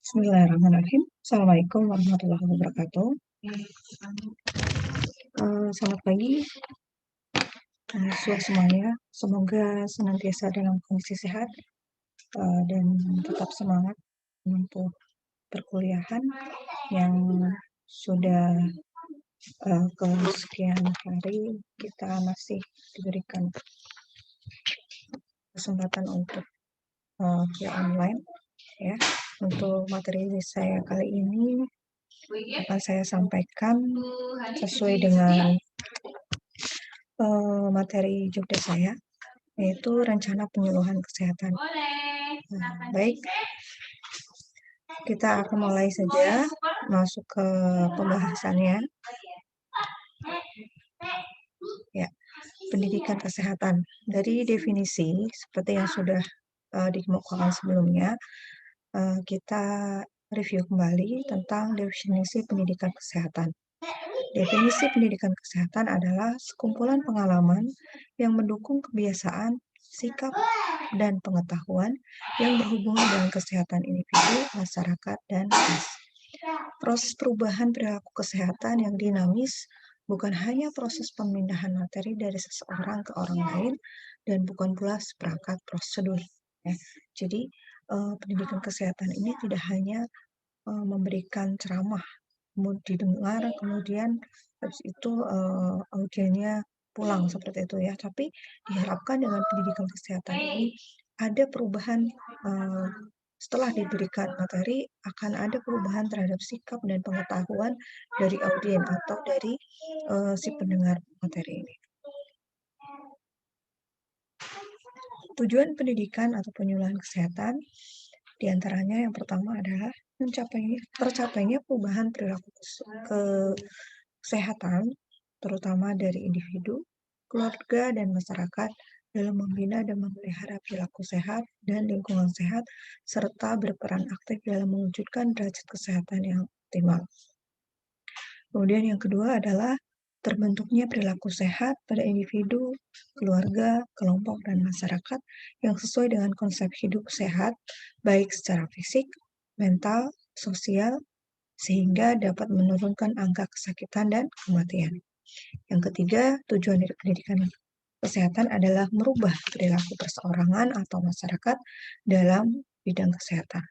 Bismillahirrahmanirrahim. Assalamualaikum warahmatullahi wabarakatuh. Selamat pagi, semuanya. Semoga senantiasa dalam kondisi sehat dan tetap semangat untuk perkuliahan yang sudah kesekian hari kita masih diberikan kesempatan untuk via online. Ya, untuk materi saya kali ini akan saya sampaikan sesuai dengan materi jobdesk saya, yaitu rencana penyuluhan kesehatan. Baik, kita akan mulai saja masuk ke pembahasannya. Ya, pendidikan kesehatan. Dari definisi seperti yang sudah dikemukakan sebelumnya, kita review kembali tentang definisi pendidikan kesehatan. Definisi pendidikan kesehatan adalah sekumpulan pengalaman yang mendukung kebiasaan, sikap, dan pengetahuan yang berhubungan dengan kesehatan individu, masyarakat, dan ras. Proses perubahan perilaku kesehatan yang dinamis bukan hanya proses pemindahan materi dari seseorang ke orang lain dan bukan pula seperangkat prosedur. Ya. Jadi pendidikan kesehatan ini tidak hanya memberikan ceramah didengar, kemudian habis itu audiennya pulang seperti itu ya. Tapi diharapkan dengan pendidikan kesehatan ini ada perubahan setelah diberikan materi akan ada perubahan terhadap sikap dan pengetahuan dari audien atau dari si pendengar materi ini. Tujuan pendidikan atau penyuluhan kesehatan diantaranya yang pertama adalah tercapainya perubahan perilaku kesehatan, terutama dari individu, keluarga, dan masyarakat dalam membina dan memelihara perilaku sehat dan lingkungan sehat, serta berperan aktif dalam mewujudkan derajat kesehatan yang optimal. Kemudian yang kedua adalah terbentuknya perilaku sehat pada individu, keluarga, kelompok, dan masyarakat yang sesuai dengan konsep hidup sehat, baik secara fisik, mental, sosial, sehingga dapat menurunkan angka kesakitan dan kematian. Yang ketiga, tujuan dari pendidikan kesehatan adalah merubah perilaku perseorangan atau masyarakat dalam bidang kesehatan.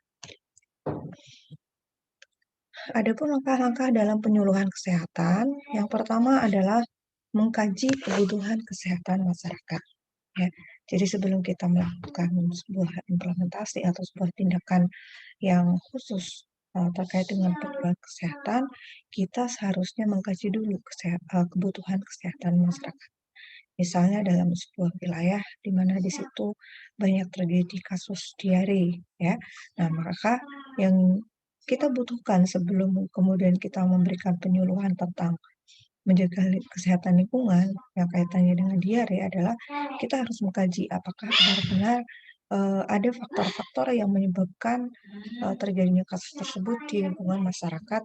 Adapun langkah-langkah dalam penyuluhan kesehatan, yang pertama adalah mengkaji kebutuhan kesehatan masyarakat. Ya, jadi sebelum kita melakukan sebuah implementasi atau sebuah tindakan yang khusus terkait dengan penyuluhan kesehatan, kita seharusnya mengkaji dulu kebutuhan kesehatan masyarakat. Misalnya dalam sebuah wilayah di mana di situ banyak terjadi kasus diare, ya. Nah, maka yang kita butuhkan sebelum kemudian kita memberikan penyuluhan tentang menjaga kesehatan lingkungan yang kaitannya dengan diare adalah kita harus mengkaji apakah benar-benar ada faktor-faktor yang menyebabkan terjadinya kasus tersebut di lingkungan masyarakat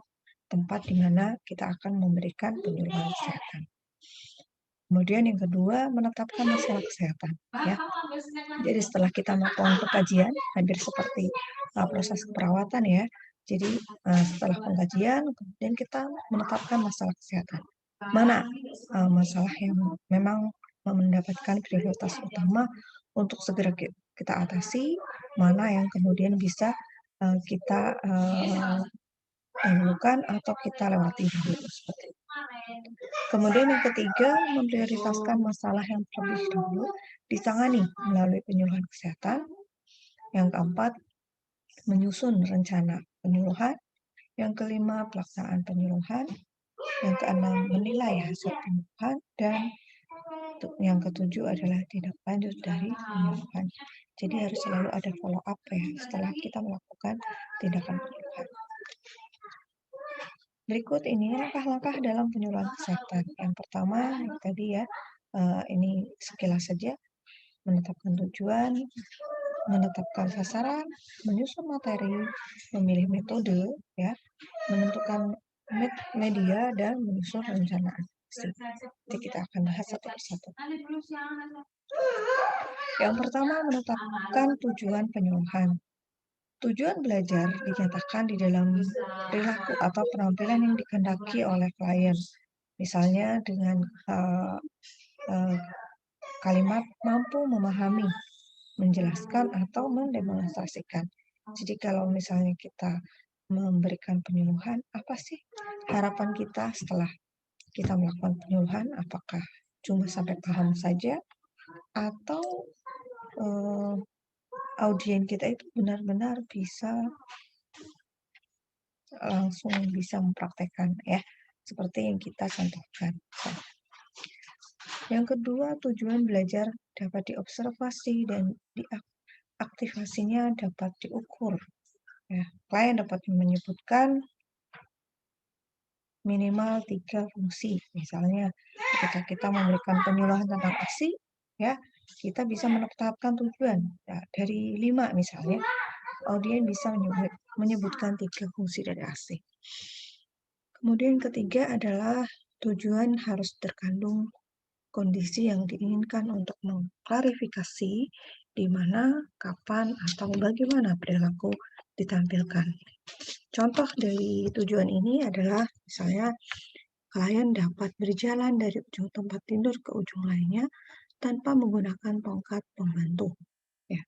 tempat di mana kita akan memberikan penyuluhan kesehatan. Kemudian yang kedua, menetapkan masalah kesehatan. Ya. Jadi setelah kita melakukan pengkajian, hampir seperti proses keperawatan ya. Jadi setelah pengkajian, kemudian kita menetapkan masalah kesehatan. Mana masalah yang memang mendapatkan prioritas utama untuk segera kita atasi, mana yang kemudian bisa kita dahulukan atau kita lewati dulu seperti itu. Kemudian yang ketiga, memprioritaskan masalah yang terlebih dahulu ditangani melalui penyuluhan kesehatan. Yang keempat, menyusun rencana penyuluhan. Yang kelima, pelaksanaan penyuluhan. Yang keenam, menilai hasil penyuluhan. Dan yang ketujuh adalah tindak lanjut dari penyuluhan. Jadi harus selalu ada follow up ya setelah kita melakukan tindakan penyuluhan. Berikut ini langkah-langkah dalam penyuluhan kesehatan. Yang pertama, yang tadi ya, ini sekilas saja, menetapkan tujuan, menetapkan sasaran, menyusun materi, memilih metode, ya, menentukan media, dan menyusun rencana aksi. Nanti kita akan bahas satu persatu. Yang pertama, menetapkan tujuan penyuluhan. Tujuan belajar dinyatakan di dalam perilaku atau penampilan yang dikehendaki oleh klien. Misalnya dengan kalimat mampu memahami, menjelaskan, atau mendemonstrasikan. Jadi kalau misalnya kita memberikan penyuluhan, apa sih harapan kita setelah kita melakukan penyuluhan? Apakah cuma sampai paham saja atau audien kita itu benar-benar bisa langsung bisa mempraktekkan ya, seperti yang kita contohkan. Yang kedua, tujuan belajar dapat diobservasi dan diaktifasinya dapat diukur. Ya, klien dapat menyebutkan minimal 3 fungsi. Misalnya, ketika kita memberikan penyuluhan tentang aksi, ya, kita bisa menetapkan tujuan. Ya, dari 5 misalnya, audien bisa menyebutkan 3 fungsi dari aksi. Kemudian ketiga adalah tujuan harus terkandung kondisi yang diinginkan untuk mengklarifikasi di mana, kapan, atau bagaimana perilaku ditampilkan. Contoh dari tujuan ini adalah misalnya klien dapat berjalan dari ujung tempat tidur ke ujung lainnya tanpa menggunakan tongkat pembantu. Ya.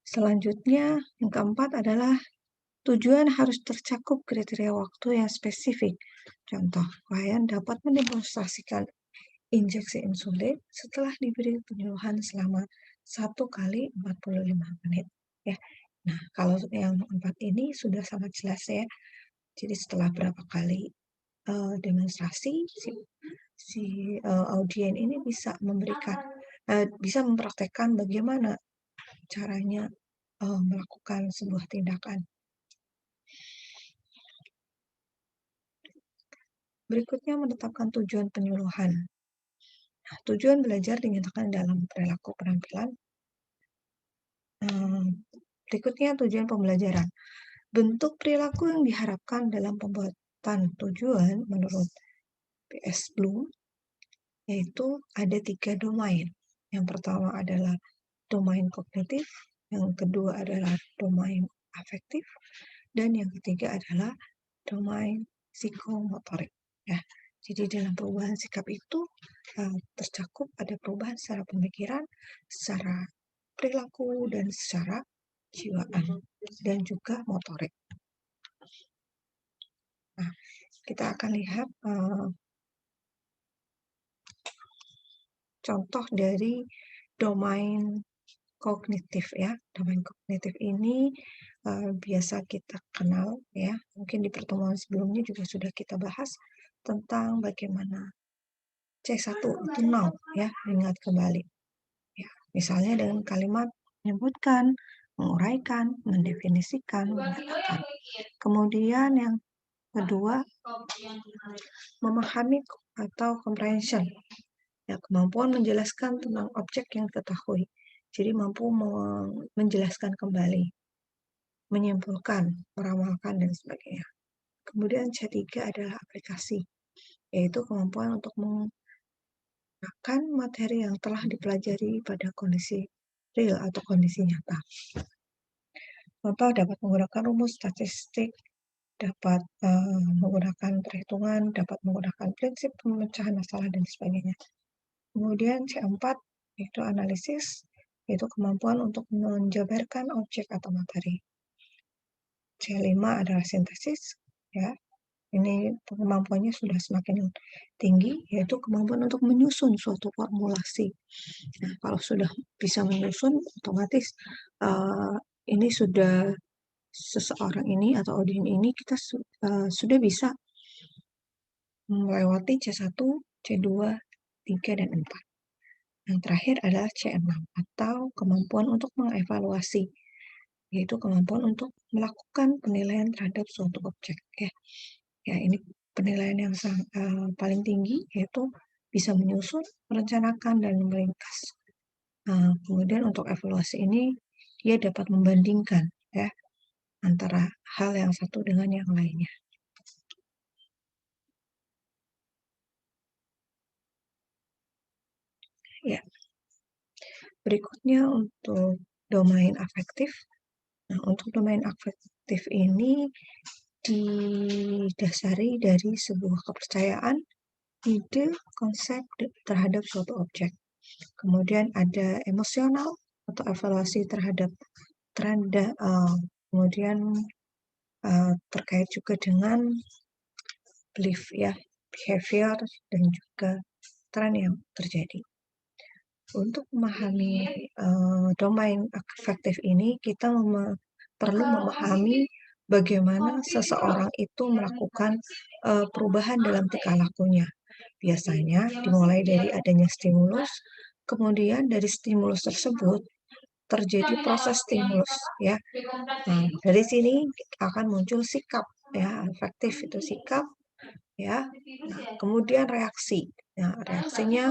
Selanjutnya, yang keempat adalah tujuan harus tercakup kriteria waktu yang spesifik. Contoh, klien dapat mendemonstrasikan injeksi insulin setelah diberi penyuluhan selama 1 kali 45 menit. Ya. Nah, kalau yang 4 ini sudah sangat jelas ya. Jadi setelah berapa kali demonstrasi, si audien ini bisa bisa mempraktekkan bagaimana caranya melakukan sebuah tindakan. Berikutnya menetapkan tujuan penyuluhan. Nah, tujuan belajar dinyatakan dalam perilaku penampilan. Berikutnya tujuan pembelajaran. Bentuk perilaku yang diharapkan dalam pembuatan tujuan menurut P.S. Bloom yaitu ada 3 domain. Yang pertama adalah domain kognitif, yang kedua adalah domain afektif, dan yang ketiga adalah domain psikomotorik. Ya, jadi dalam perubahan sikap itu tercakup ada perubahan secara pemikiran, secara perilaku, dan secara jiwaan, dan juga motorik. Nah, kita akan lihat contoh dari domain kognitif ya. Domain kognitif ini biasa kita kenal ya. Mungkin di pertemuan sebelumnya juga sudah kita bahas tentang bagaimana C1 itu now ya, ingat kembali. Ya, misalnya dengan kalimat menyebutkan, menguraikan, mendefinisikan, menyatakan. Kemudian yang kedua, memahami atau comprehension. Ya, kemampuan menjelaskan tentang objek yang diketahui. Jadi mampu menjelaskan kembali, menyimpulkan, meramalkan, dan sebagainya. Kemudian C3 adalah aplikasi, yaitu kemampuan untuk menggunakan materi yang telah dipelajari pada kondisi real atau kondisi nyata. Contoh dapat menggunakan rumus statistik, dapat menggunakan perhitungan, dapat menggunakan prinsip pemecahan masalah, dan sebagainya. Kemudian C4 yaitu analisis, yaitu kemampuan untuk menjabarkan objek atau materi. C5 adalah sintesis, ya. Ini kemampuannya sudah semakin tinggi, yaitu kemampuan untuk menyusun suatu formulasi. Nah, kalau sudah bisa menyusun, otomatis ini sudah seseorang ini atau audien ini kita sudah bisa melewati C1, C2, 3, dan 4. Yang terakhir adalah C6 atau kemampuan untuk mengevaluasi, yaitu kemampuan untuk melakukan penilaian terhadap suatu objek. Ya ini penilaian yang paling tinggi, yaitu bisa menyusun, merencanakan, dan meringkas. Kemudian untuk evaluasi ini dia dapat membandingkan ya antara hal yang satu dengan yang lainnya. Ya. Berikutnya untuk domain afektif. Nah, untuk domain afektif ini didasari dari sebuah kepercayaan, ide, konsep terhadap suatu objek. Kemudian ada emosional atau evaluasi terhadap tren, kemudian terkait juga dengan belief ya, behavior dan juga tren yang terjadi. Untuk memahami domain afektif ini, kita perlu memahami bagaimana seseorang itu melakukan perubahan dalam tingkah lakunya. Biasanya dimulai dari adanya stimulus, kemudian dari stimulus tersebut terjadi proses stimulus ya. Nah, dari sini akan muncul sikap ya, afektif itu sikap ya. Nah, kemudian reaksi. Nah, reaksinya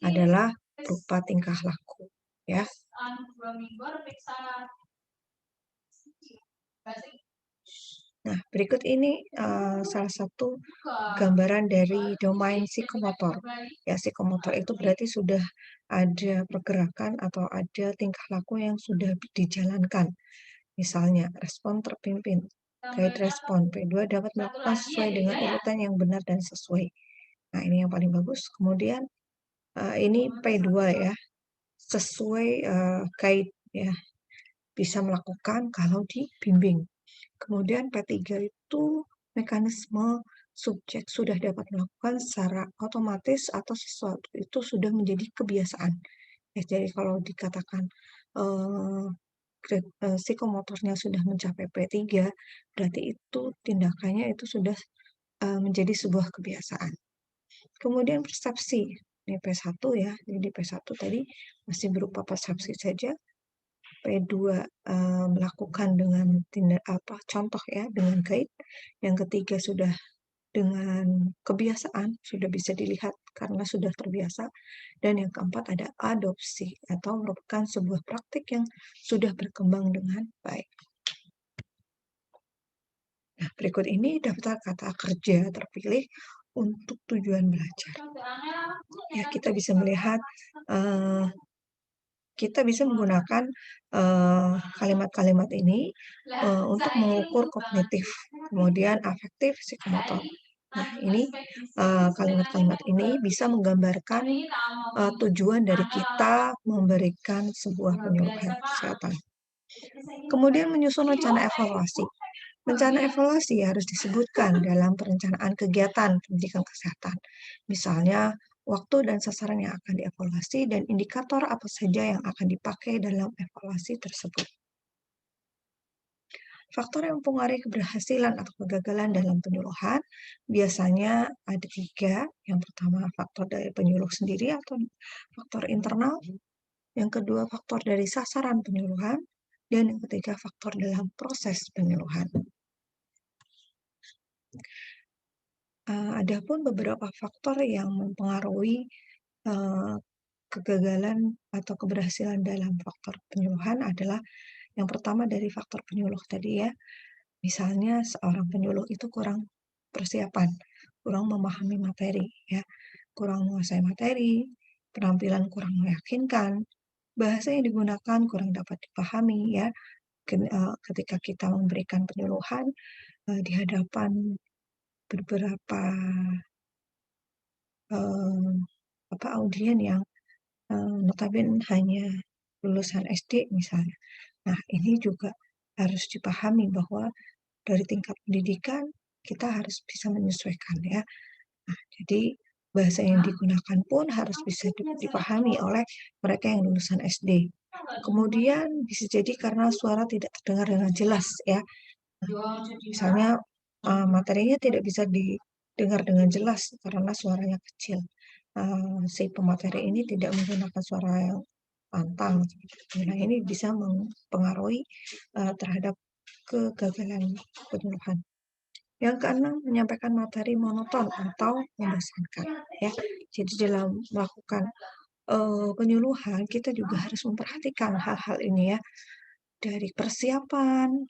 adalah berupa tingkah laku ya. Nah, berikut ini salah satu gambaran dari domain psikomotor. Ya, psikomotor itu berarti sudah ada pergerakan atau ada tingkah laku yang sudah dijalankan. Misalnya, respon terpimpin. Guide respon. P2 dapat melakukan sesuai dengan urutan yang benar dan sesuai. Nah, ini yang paling bagus. Kemudian, ini P2 ya. Sesuai guide ya. Bisa melakukan kalau dibimbing. Kemudian P3 itu mekanisme subjek sudah dapat melakukan secara otomatis atau sesuatu itu sudah menjadi kebiasaan. Ya, jadi kalau dikatakan psikomotornya sudah mencapai P3, berarti itu tindakannya itu sudah menjadi sebuah kebiasaan. Kemudian persepsi, ini P1 ya, jadi P1 tadi masih berupa persepsi saja. P2 melakukan dengan contoh ya, dengan guide. Yang ketiga sudah dengan kebiasaan, sudah bisa dilihat karena sudah terbiasa. Dan yang keempat ada adopsi atau merupakan sebuah praktik yang sudah berkembang dengan baik. Nah, berikut ini daftar kata kerja terpilih untuk tujuan belajar. Ya, kita bisa melihat kita bisa menggunakan kalimat-kalimat ini untuk mengukur kognitif, kemudian afektif, psikomotor. Nah, ini kalimat-kalimat ini bisa menggambarkan tujuan dari kita memberikan sebuah penyuluhan kesehatan. Kemudian menyusun rencana evaluasi. Rencana evaluasi harus disebutkan dalam perencanaan kegiatan pendidikan kesehatan. Misalnya, waktu dan sasaran yang akan dievaluasi dan indikator apa saja yang akan dipakai dalam evaluasi tersebut. Faktor yang mempengaruhi keberhasilan atau kegagalan dalam penyuluhan biasanya ada 3. Yang pertama, faktor dari penyuluh sendiri atau faktor internal. Yang kedua, faktor dari sasaran penyuluhan. Dan yang ketiga, faktor dalam proses penyuluhan. Adapun beberapa faktor yang mempengaruhi kegagalan atau keberhasilan dalam faktor penyuluhan adalah yang pertama dari faktor penyuluh tadi ya. Misalnya seorang penyuluh itu kurang persiapan, kurang memahami materi ya, kurang menguasai materi, penampilan kurang meyakinkan, bahasa yang digunakan kurang dapat dipahami ya. Ketika kita memberikan penyuluhan di hadapan beberapa audien yang notabene hanya lulusan SD misalnya. Nah, ini juga harus dipahami bahwa dari tingkat pendidikan kita harus bisa menyesuaikan ya. Nah, jadi bahasa yang digunakan pun harus bisa dipahami oleh mereka yang lulusan SD. Kemudian bisa jadi karena suara tidak terdengar dengan jelas ya. Nah, misalnya materinya tidak bisa didengar dengan jelas karena suaranya kecil. Si pemateri ini tidak menggunakan suara yang lantang. Nah, ini bisa mempengaruhi terhadap kegagalan penyuluhan. Yang keenam, menyampaikan materi monoton atau membosankan. Ya, jadi dalam melakukan penyuluhan kita juga harus memperhatikan hal-hal ini ya. Dari persiapan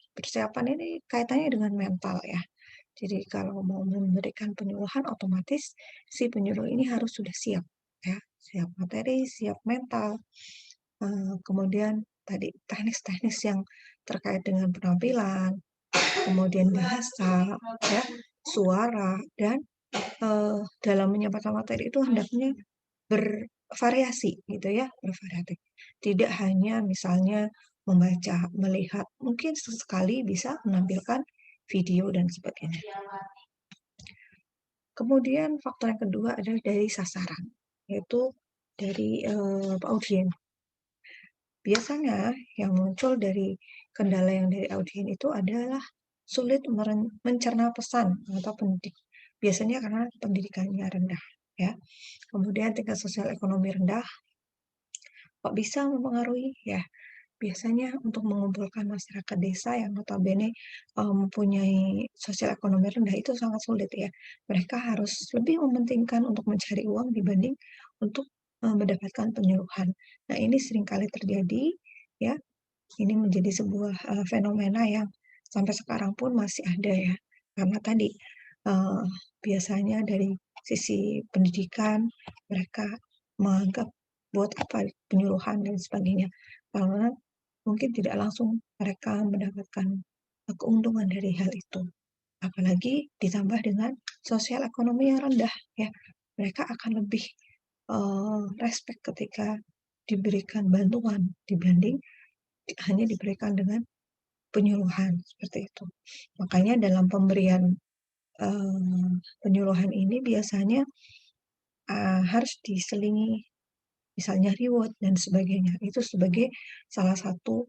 ini kaitannya dengan mental ya. Jadi kalau mau memberikan penyuluhan otomatis si penyuluh ini harus sudah siap ya, siap materi, siap mental. Kemudian tadi teknis-teknis yang terkait dengan penampilan, kemudian bahasa, ya, suara, dan dalam menyampaikan materi itu hendaknya bervariasi gitu ya, bervariatif. Tidak hanya misalnya membaca, melihat, mungkin sesekali bisa menampilkan video dan sebagainya. Kemudian faktor yang kedua adalah dari sasaran, yaitu dari audien. Biasanya yang muncul dari kendala yang dari audien itu adalah sulit mencerna pesan atau pendidik. Biasanya karena pendidikannya rendah, ya. Kemudian tingkat sosial ekonomi rendah, kok bisa mempengaruhi? Ya, biasanya untuk mengumpulkan masyarakat desa yang notabene mempunyai sosial ekonomi rendah itu sangat sulit ya. Mereka harus lebih mementingkan untuk mencari uang dibanding untuk mendapatkan penyuluhan. Nah, ini seringkali terjadi ya. Ini menjadi sebuah fenomena yang sampai sekarang pun masih ada ya. Karena tadi uh, biasanya dari sisi pendidikan mereka menganggap buat apa penyuluhan dan sebagainya. Karena mungkin tidak langsung mereka mendapatkan keuntungan dari hal itu. Apalagi ditambah dengan sosial ekonomi yang rendah ya. Mereka akan lebih respect ketika diberikan bantuan dibanding hanya diberikan dengan penyuluhan seperti itu. Makanya dalam pemberian penyuluhan ini biasanya harus diselingi misalnya reward dan sebagainya. Itu sebagai salah satu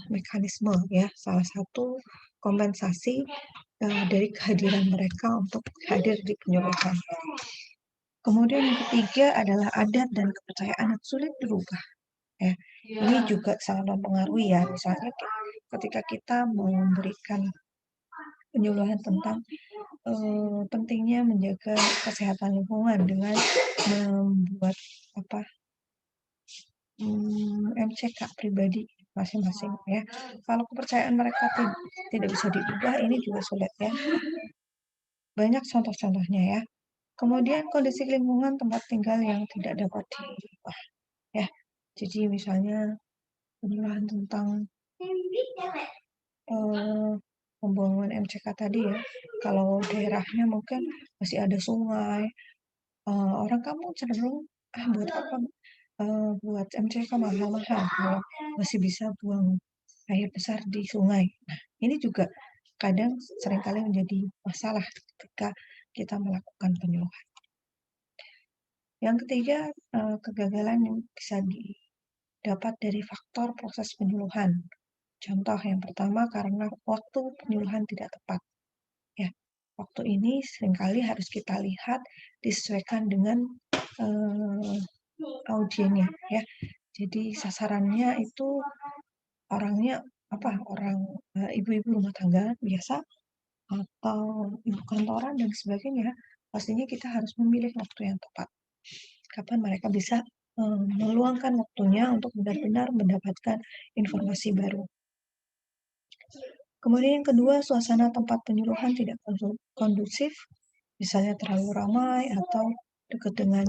mekanisme ya, salah satu kompensasi dari kehadiran mereka untuk hadir di penyuluhan. Kemudian yang ketiga adalah adat dan kepercayaan yang sulit dirubah. Ya, ini juga sangat mempengaruhi ya. Misalnya ketika kita memberikan penyuluhan tentang pentingnya menjaga kesehatan lingkungan dengan membuat apa MCK pribadi masing-masing ya. Kalau kepercayaan mereka tidak bisa diubah, ini juga sulit ya. Banyak contoh-contohnya ya. Kemudian kondisi lingkungan tempat tinggal yang tidak dapat diubah ya. Jadi misalnya penyuluhan tentang pembangunan MCK tadi ya. Kalau daerahnya mungkin masih ada sungai, orang kampung cenderung buat apa buat MCK mahal-mahal kalau masih bisa buang air besar di sungai. Nah, ini juga kadang seringkali menjadi masalah ketika kita melakukan penyuluhan. Yang ketiga, kegagalan yang bisa didapat dari faktor proses penyuluhan. Contoh yang pertama karena waktu penyuluhan tidak tepat. Ya, waktu ini seringkali harus kita lihat disesuaikan dengan audiennya ya. Jadi sasarannya itu orangnya apa? Orang ibu-ibu rumah tangga biasa atau ibu kantoran dan sebagainya. Pastinya kita harus memilih waktu yang tepat. Kapan mereka bisa meluangkan waktunya untuk benar-benar mendapatkan informasi baru. Kemudian yang kedua, suasana tempat penyuluhan tidak kondusif, misalnya terlalu ramai atau dekat dengan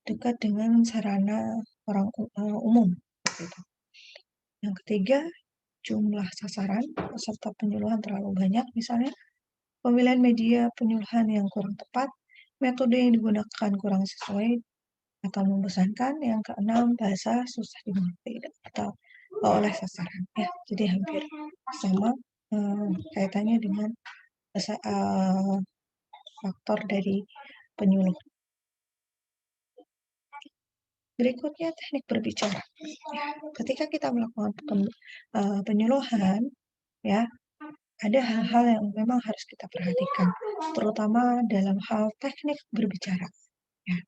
dekat dengan sarana orang umum. Gitu. Yang ketiga, jumlah sasaran peserta penyuluhan terlalu banyak, misalnya pemilihan media penyuluhan yang kurang tepat, metode yang digunakan kurang sesuai atau membosankan. Yang keenam, bahasa susah dimengerti atau oleh sasaran. Ya, jadi hampir sama kaitannya dengan faktor dari penyuluh. Berikutnya teknik berbicara. Ya, ketika kita melakukan penyuluhan, ya ada hal-hal yang memang harus kita perhatikan, terutama dalam hal teknik berbicara. Ya,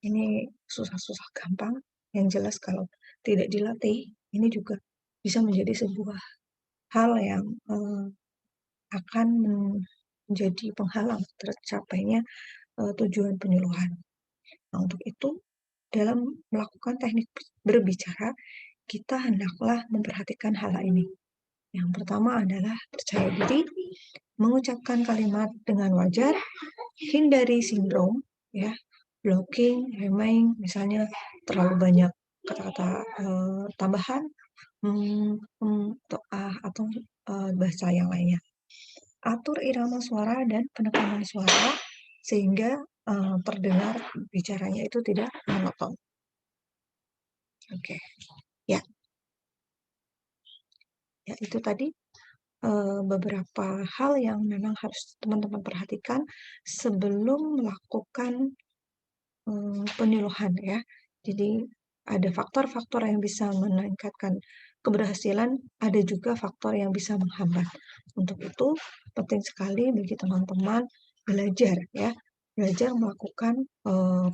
ini susah-susah gampang. Yang jelas kalau tidak dilatih, ini juga bisa menjadi sebuah hal yang akan menjadi penghalang tercapainya tujuan penyuluhan. Nah, untuk itu, dalam melakukan teknik berbicara, kita hendaklah memperhatikan hal ini. Yang pertama adalah percaya diri, mengucapkan kalimat dengan wajar, hindari sindrom, ya, blocking, rhyming, misalnya terlalu banyak kata-kata tambahan, atau atau bahasa yang lainnya. Atur irama suara dan penekanan suara sehingga terdengar bicaranya itu tidak monoton. Oke, ya, ya itu tadi beberapa hal yang memang harus teman-teman perhatikan sebelum melakukan penyuluhan ya. Jadi ada faktor-faktor yang bisa meningkatkan keberhasilan, ada juga faktor yang bisa menghambat. Untuk itu penting sekali bagi teman-teman belajar ya, belajar melakukan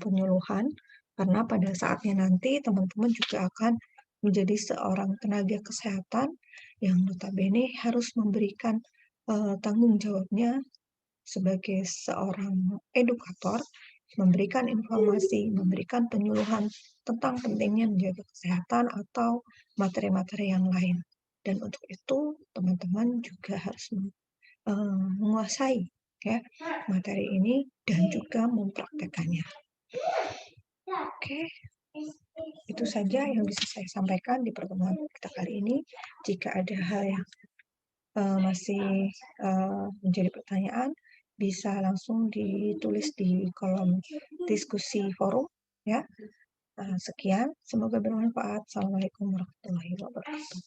penyuluhan karena pada saatnya nanti teman-teman juga akan menjadi seorang tenaga kesehatan yang notabene harus memberikan tanggung jawabnya sebagai seorang edukator, memberikan informasi, memberikan penyuluhan tentang pentingnya menjaga kesehatan atau materi-materi yang lain. Dan untuk itu, teman-teman juga harus menguasai ya materi ini dan juga mempraktekannya. Oke, itu saja yang bisa saya sampaikan di pertemuan kita kali ini. Jika ada hal yang masih menjadi pertanyaan, bisa langsung ditulis di kolom diskusi forum ya. Sekian, semoga bermanfaat. Assalamualaikum warahmatullahi wabarakatuh.